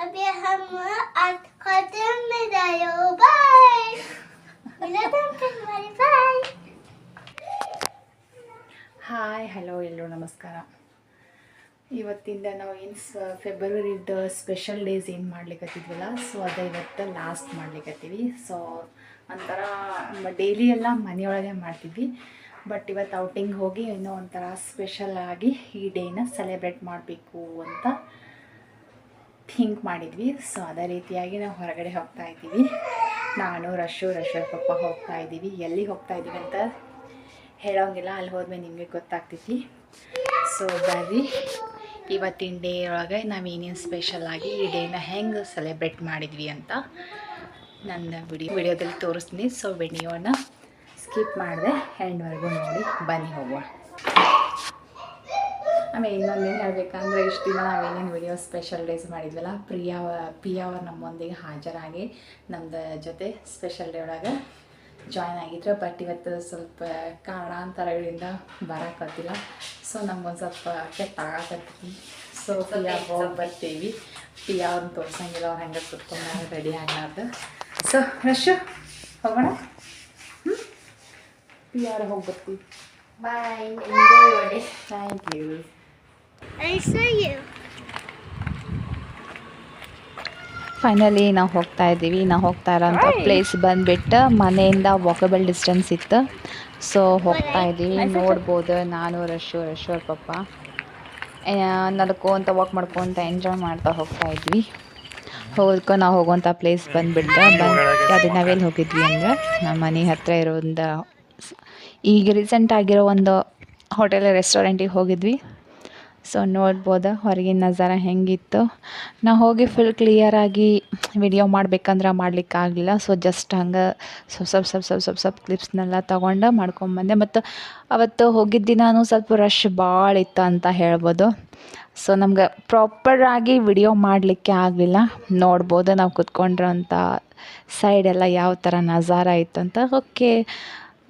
अभी हम आज खत्म में जायो बाय मिलते हैं बाय बाय ಹಾಯ್ ಹಲೋ ಎಲ್ಲರೂ ನಮಸ್ಕಾರ. ಇವತ್ತಿಂದ ನಾವು ಏನು ಫೆಬ್ರವರಿದ ಸ್ಪೆಷಲ್ ಡೇಸ್ ಏನು ಮಾಡ್ಲಿಕ್ಕತ್ತಿದ್ವಲ್ಲ, ಸೊ ಅದು ಇವತ್ತು ಲಾಸ್ಟ್ ಮಾಡ್ಲಿಕ್ಕತ್ತೀವಿ. ಸೊ ಒಂಥರ ಡೈಲಿ ಎಲ್ಲ ಮನೆಯೊಳಗೆ ಮಾಡ್ತಿದ್ವಿ, ಬಟ್ ಇವತ್ತು ಔಟಿಂಗ್ ಹೋಗಿ ಇನ್ನೂ ಒಂಥರ ಸ್ಪೆಷಲ್ ಆಗಿ ಈ ಡೇನ ಸೆಲೆಬ್ರೇಟ್ ಮಾಡಬೇಕು ಅಂತ ಥಿಂಕ್ ಮಾಡಿದ್ವಿ. ಸೊ ಅದೇ ರೀತಿಯಾಗಿ ನಾವು ಹೊರಗಡೆ ಹೋಗ್ತಾ ಇದ್ದೀವಿ. ನಾನು ರಶ್ವರ್ ಪಪ್ಪ ಹೋಗ್ತಾ ಇದ್ದೀವಿ. ಎಲ್ಲಿಗೆ ಹೋಗ್ತಾ ಇದ್ದೀವಿ ಅಂತ ಹೇಳೋಂಗಿಲ್ಲ, ಅಲ್ಲಿ ಹೋದ್ಮೇಲೆ ನಿಮಗೆ ಗೊತ್ತಾಗ್ತೈತಿ. ಸೊ ಬರ್ರಿ, ಇವತ್ತಿನ ಡೇ ಒಳಗೆ ನಾವು ಏನೇನು ಸ್ಪೆಷಲಾಗಿ ಈ ಡೇನ ಹೆಂಗೆ ಸೆಲೆಬ್ರೇಟ್ ಮಾಡಿದ್ವಿ ಅಂತ ನನ್ನ ವಿಡಿಯೋದಲ್ಲಿ ತೋರಿಸ್ತೀನಿ. ಸೊ ವಿಡಿಯೋನ ಸ್ಕಿಪ್ ಮಾಡಿದೆ ಎಂಡ್ವರೆಗೂ ನೋಡಿ, ಬನ್ನಿ ಹೋಗುವ. ಆಮೇಲೆ ಇನ್ನೊಂದೇನು ಹೇಳಬೇಕಂದ್ರೆ, ಇಷ್ಟು ದಿನ ನಾವೇನೇನು ವಿಡಿಯೋ ಸ್ಪೆಷಲ್ ಡೇಸ್ ಮಾಡಿದ್ವಲ್ಲ, ಪ್ರಿಯಾ ಅವರು ನಮ್ಮೊಂದಿಗೆ ಹಾಜರಾಗಿ ನಮ್ಮದು ಜೊತೆ ಸ್ಪೆಷಲ್ ಡೇ ಒಳಗೆ ಜಾಯ್ನ್ ಆಗಿದ್ರು. ಬಟ್ ಇವತ್ತು ಸ್ವಲ್ಪ ಕಾರಣಾಂತರಗಳಿಂದ ಬರೋಕ್ಕಾಗ್ತಿಲ್ಲ. ಸೊ ನಮ್ಗೊಂದು ಸ್ವಲ್ಪ ಕೆಟ್ಟಾಗತ್ತೀವಿ. ಸೊ ಪ್ರಿಯಾ ಹೋಗಿ ಬರ್ತೀವಿ. ಪ್ರಿಯಾ ಅವ್ರನ್ನ ತೋರ್ಸಂಗಿಲ್ಲ, ಅವ್ರು ಹಂಗೆ ಕುತ್ಕೊಂಡು ರೆಡಿ ಆಗಲಾರ್ದು. ಸೊ ರಶು ಹೋಗೋಣ. ಪ್ರಿಯಾ ಅವ್ರು ಹೋಗಿ ಬರ್ತೀವಿ. Bye enjoy your day thank you. I see you finally ನಾವು ಹೋಗ್ತಾ ಇದ್ದೀವಿ. ನಾವು ಹೋಗ್ತಾ ಇರೋಂಥ ಪ್ಲೇಸ್ ಬಂದುಬಿಟ್ಟು ಮನೆಯಿಂದ ವಾಕಬಲ್ ಡಿಸ್ಟೆನ್ಸ್ ಇತ್ತು. ಸೊ ಹೋಗ್ತಾ ಇದ್ದೀವಿ. ನೋಡ್ಬೋದು, ನಾನು ರಶ್ವರ್ ಪಪ್ಪ ನಡ್ಕೊಂತ ವಾಕ್ ಮಾಡ್ಕೊತ ಎಂಜಾಯ್ ಮಾಡ್ತಾ ಹೋಗ್ತಾ ಇದ್ವಿ. ನಾವು ಹೋಗುವಂಥ ಪ್ಲೇಸ್ ಬಂದುಬಿಟ್ಟು ಅದು ನಾವೆಲ್ಲಿ ಹೋಗಿದ್ವಿ ಅಂದರೆ, ನಮ್ಮ ಮನೆ ಹತ್ತಿರ ಇರೋ ಒಂದು ಈಗ ರೀಸೆಂಟ್ ಆಗಿರೋ ಒಂದು ಹೋಟೆಲ್ ರೆಸ್ಟೋರೆಂಟಿಗೆ ಹೋಗಿದ್ವಿ. ಸೊ ನೋಡ್ಬೋದು ಹೊರಗಿನ ನಜಾರ ಹೆಂಗಿತ್ತು. ನಾವು ಹೋಗಿ ಫುಲ್ ಕ್ಲಿಯರಾಗಿ ವಿಡಿಯೋ ಮಾಡ್ಬೇಕಂದ್ರೆ ಮಾಡಲಿಕ್ಕಾಗಲಿಲ್ಲ. ಸೊ ಜಸ್ಟ್ ಹಂಗೆ ಸ್ವಲ್ಪ ಕ್ಲಿಪ್ಸ್ನೆಲ್ಲ ತೊಗೊಂಡು ಮಾಡ್ಕೊಂಬಂದೆ. ಮತ್ತು ಅವತ್ತು ಹೋಗಿದ್ದ ದಿನಾನು ಸ್ವಲ್ಪ ರಶ್ ಭಾಳ ಇತ್ತು ಅಂತ ಹೇಳ್ಬೋದು. ಸೊ ನಮ್ಗೆ ಪ್ರಾಪರಾಗಿ ವಿಡಿಯೋ ಮಾಡಲಿಕ್ಕೆ ಆಗಲಿಲ್ಲ. ನೋಡ್ಬೋದು ನಾವು ಕುತ್ಕೊಂಡಿರೋಂಥ ಸೈಡೆಲ್ಲ ಯಾವ ಥರ ನಜಾರ ಇತ್ತು ಅಂತ. ಓಕೆ,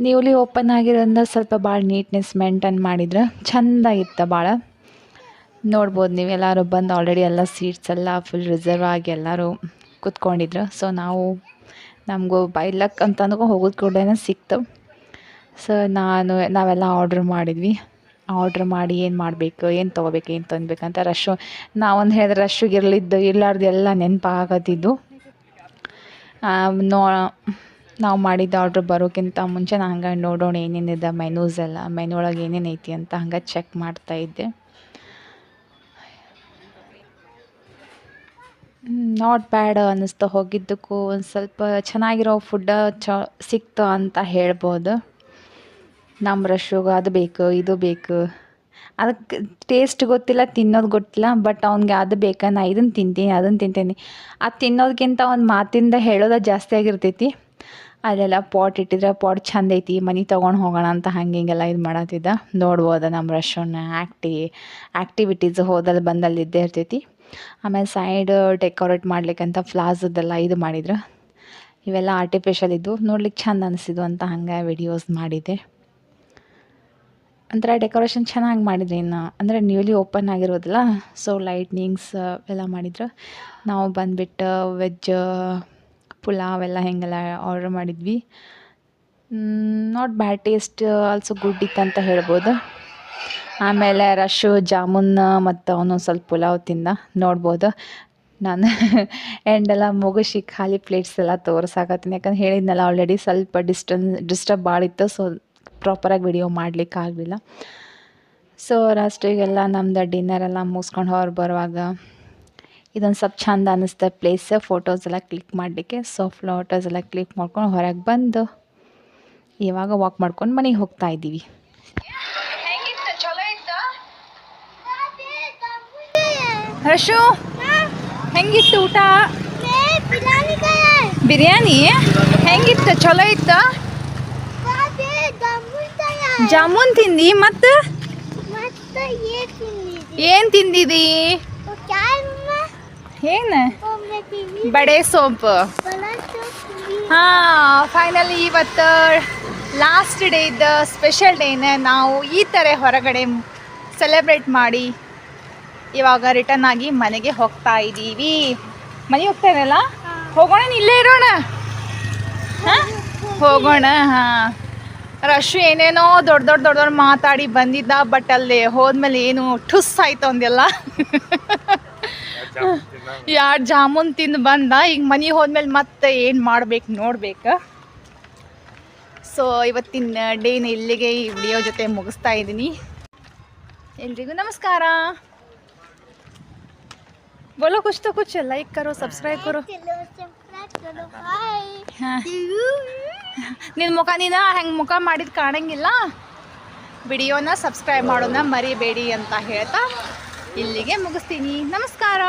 ನ್ಯೂಲಿ ಓಪನ್ ಆಗಿರೋದ್ರಿಂದ ಸ್ವಲ್ಪ ಭಾಳ ನೀಟ್ನೆಸ್ ಮೇಂಟೈನ್ ಮಾಡಿದ್ರೆ ಚೆಂದಾಗಿತ್ತು ಭಾಳ. ನೋಡ್ಬೋದು ನೀವೆಲ್ಲರೂ ಬಂದು ಆಲ್ರೆಡಿ ಎಲ್ಲ ಸೀಟ್ಸ್ ಎಲ್ಲ ಫುಲ್ ರಿಸರ್ವ್ ಆಗಿ ಎಲ್ಲರೂ ಕೂತ್ಕೊಂಡಿದ್ರು. ಸೊ ನಮಗೂ ಬೈ ಲಕ್ ಅಂತಂದು ಹೋಗೋದು ಕೂಡ ಸಿಕ್ತು. ಸೊ ನಾವೆಲ್ಲ ಆರ್ಡ್ರ್ ಮಾಡಿದ್ವಿ. ಆರ್ಡ್ರ್ ಮಾಡಿ ಏನು ಮಾಡಬೇಕು, ಏನು ತೊಗೋಬೇಕು, ಏನು ತಂದ್ಬೇಕಂತ ನಾವೊಂದು ಹೇಳಿದ್ರೆ ರಶ್ಶಿಗೆ ಇರ್ಲಾರ್ದು ಎಲ್ಲ ನೆನಪಾಗತ್ತಿದ್ದು. ನಾವು ಮಾಡಿದ್ದ ಆರ್ಡ್ರ್ ಬರೋಕ್ಕಿಂತ ಮುಂಚೆ ನಾನು ಹಂಗೆ ನೋಡೋಣ ಏನೇನಿದೆ ಮೆನೂಸ್ ಎಲ್ಲ, ಮೆನು ಒಳಗೆ ಏನೇನು ಐತಿ ಅಂತ ಹಂಗೆ ಚೆಕ್ ಮಾಡ್ತಾಯಿದ್ದೆ. ನಾಟ್ ಬ್ಯಾಡ್ ಅನ್ನಿಸ್ತು. ಹೋಗಿದ್ದಕ್ಕೂ ಒಂದು ಸ್ವಲ್ಪ ಚೆನ್ನಾಗಿರೋ ಫುಡ್ಡ ಸಿಕ್ತು ಅಂತ ಹೇಳ್ಬೋದು. ನಮ್ಮ ರಶ್ಶಿಗೆ ಅದು ಬೇಕು, ಇದು ಬೇಕು, ಅದಕ್ಕೆ ಟೇಸ್ಟ್ ಗೊತ್ತಿಲ್ಲ, ತಿನ್ನೋದು ಗೊತ್ತಿಲ್ಲ. ಬಟ್ ಅವ್ನಿಗೆ ಅದು ಬೇಕಾ, ನಾ ಇದನ್ನು ತಿಂತೀನಿ, ಅದನ್ನು ತಿಂತೀನಿ. ಅದು ತಿನ್ನೋದಕ್ಕಿಂತ ಒಂದು ಮಾತಿಂದ ಹೇಳೋದು ಜಾಸ್ತಿ ಆಗಿರ್ತೈತಿ. ಅಲ್ಲೆಲ್ಲ ಪಾಟ್ ಇಟ್ಟಿದ್ರೆ ಪಾಟ್ ಚಂದ ಐತಿ, ಮನೆ ತೊಗೊಂಡು ಹೋಗೋಣ ಅಂತ ಹಿಂಗೆಲ್ಲ ಇದು ಮಾಡತ್ತಿದ್ದ. ನೋಡ್ಬೋದು ನಮ್ಮ ರಶ್ಶನ್ನ ಆ್ಯಕ್ಟಿವಿಟೀಸ್ ಹೋದಲ್ಲಿ ಬಂದಲ್ಲಿ ಇದ್ದೇ ಇರ್ತೈತಿ. ಆಮೇಲೆ ಸೈಡ್ ಡೆಕೋರೇಟ್ ಮಾಡ್ಲಿಕ್ಕಂತ ಫ್ಲಾಸದೆಲ್ಲ ಇದು ಮಾಡಿದ್ರು. ಇವೆಲ್ಲ ಆರ್ಟಿಫಿಷಿಯಲ್ ಇದ್ದು ನೋಡ್ಲಿಕ್ಕೆ ಚಂದ ಅನಿಸಿದ್ವು ಅಂತ ಹಂಗೆ ವಿಡಿಯೋಸ್ ಮಾಡಿದ್ದೆ. ಒಂಥರ ಡೆಕೋರೇಷನ್ ಚೆನ್ನಾಗಿ ಮಾಡಿದ್ರಿ. ಇನ್ನು ಅಂದರೆ ನ್ಯೂಲಿ ಓಪನ್ ಆಗಿರೋದಿಲ್ಲ, ಸೊ ಲೈಟ್ನಿಂಗ್ಸ್ ಎಲ್ಲ ಮಾಡಿದ್ರು. ನಾವು ಬಂದುಬಿಟ್ಟು ವೆಜ್ ಪುಲಾವ್ ಎಲ್ಲ ಹಿಂಗೆಲ್ಲ ಆರ್ಡ್ರ್ ಮಾಡಿದ್ವಿ. Not bad, taste also good ಇತ್ತಂತ ಹೇಳ್ಬೋದು. ಆಮೇಲೆ ರಶ್ಶು ಜಾಮೂನ್ ಮತ್ತು ಅವನು ಸ್ವಲ್ಪ ಪುಲಾವ್ ತಿಂದ. ನೋಡ್ಬೋದು ನಾನು ಎಂಡೆಲ್ಲ ಮುಗಿಸಿ ಖಾಲಿ ಪ್ಲೇಟ್ಸ್ ಎಲ್ಲ ತೋರ್ಸಾಕತ್ತೀನಿ. ಯಾಕಂದ್ರೆ ಹೇಳಿದ್ನಲ್ಲ ಆಲ್ರೆಡಿ ಸ್ವಲ್ಪ ಡಿಸ್ಟರ್ಬ್ ಭಾಳ ಇತ್ತು. ಸೊ ಪ್ರಾಪರಾಗಿ ವಿಡಿಯೋ ಮಾಡಲಿಕ್ಕೆ ಆಗಲಿಲ್ಲ. ಸೊ ಲಾಸ್ಟಿಗೆಲ್ಲ ನಮ್ದು ಡಿನ್ನರೆಲ್ಲ ಮುಗಿಸ್ಕೊಂಡು ಬರುವಾಗ ಇದೊಂದು ಸ್ವಲ್ಪ ಚೆಂದ ಅನ್ನಿಸ್ತಾ ಪ್ಲೇಸ್, ಫೋಟೋಸ್ ಎಲ್ಲ ಕ್ಲಿಕ್ ಮಾಡಲಿಕ್ಕೆ. ಸೊ ಫೋಟೋಸ್ ಎಲ್ಲ ಕ್ಲಿಕ್ ಮಾಡ್ಕೊಂಡು ಹೊರಗೆ ಬಂದು ಇವಾಗ ವಾಕ್ ಮಾಡ್ಕೊಂಡು ಮನೆಗೆ ಹೋಗ್ತಾ ಇದ್ದೀವಿ. ರಶು ಹೆಂಗಿತ್ತು ಊಟ? ಬಿರಿಯಾನಿ ಹೆಂಗಿತ್ತು? ಚಲೋ ಇತ್ತು? ಜಾಮೂನ್ ತಿಂದಿ? ಮತ್ತು ಏನು ತಿಂದಿದಿ? ಏನು? ಬಡೆ ಸೋಂಪು. ಹಾಂ, ಫೈನಲಿ ಇವತ್ತು ಲಾಸ್ಟ್ ಡೇ ಇದ್ದ ಸ್ಪೆಷಲ್ ಡೇನ ನಾವು ಈ ಥರ ಹೊರಗಡೆ ಸೆಲೆಬ್ರೇಟ್ ಮಾಡಿ ಇವಾಗ ರಿಟರ್ನ್ ಆಗಿ ಮನೆಗೆ ಹೋಗ್ತಾ ಇದ್ದೀವಿ. ಮನೆ ಹೋಗ್ತಾರಲ್ಲ ಹೋಗೋಣ ಇಲ್ಲೇ ಇರೋಣ ಹಾಂ ಹೋಗೋಣ ಹಾಂ ರಶು ಏನೇನೋ ದೊಡ್ಡ ಮಾತಾಡಿ ಬಂದಿದ್ದ ಬಟ್ ಅಲ್ಲಿ ಹೋದ್ಮೇಲೆ ಏನು ಠುಸ್ ಆಯ್ತು ಅಂದೆಲ್ಲ 2 ಜಾಮೂನ್ ತಿಂದು ಬಂದ. ಈಗ ಮನೆಗೆ ಹೋದ್ಮೇಲೆ ಮತ್ತೆ ಏನು ಮಾಡ್ಬೇಕು ನೋಡ್ಬೇಕು. ಸೊ ಇವತ್ತಿನ ಡೇನ ಇಲ್ಲಿಗೆ ಈ ವಿಡಿಯೋ ಜೊತೆ ಮುಗಿಸ್ತಾ ಇದ್ದೀನಿ. ಎಲ್ರಿಗೂ ನಮಸ್ಕಾರ. बोलो कुछ तो कुछ लाइक करो सब्सक्राइब करो. ನಿನ್ನ ಮುಖ ಹೆಂಗೆ ಮುಖ ಮಾಡಿದ್ದು ಕಾಣಂಗಿಲ್ಲ. ವಿಡಿಯೋನ ಸಬ್ಸ್ಕ್ರೈಬ್ ಮಾಡೋಣ ಮರಿಬೇಡಿ ಅಂತ ಹೇಳ್ತಾ ಇಲ್ಲಿಗೆ ಮುಗಿಸ್ತೀನಿ. ನಮಸ್ಕಾರ.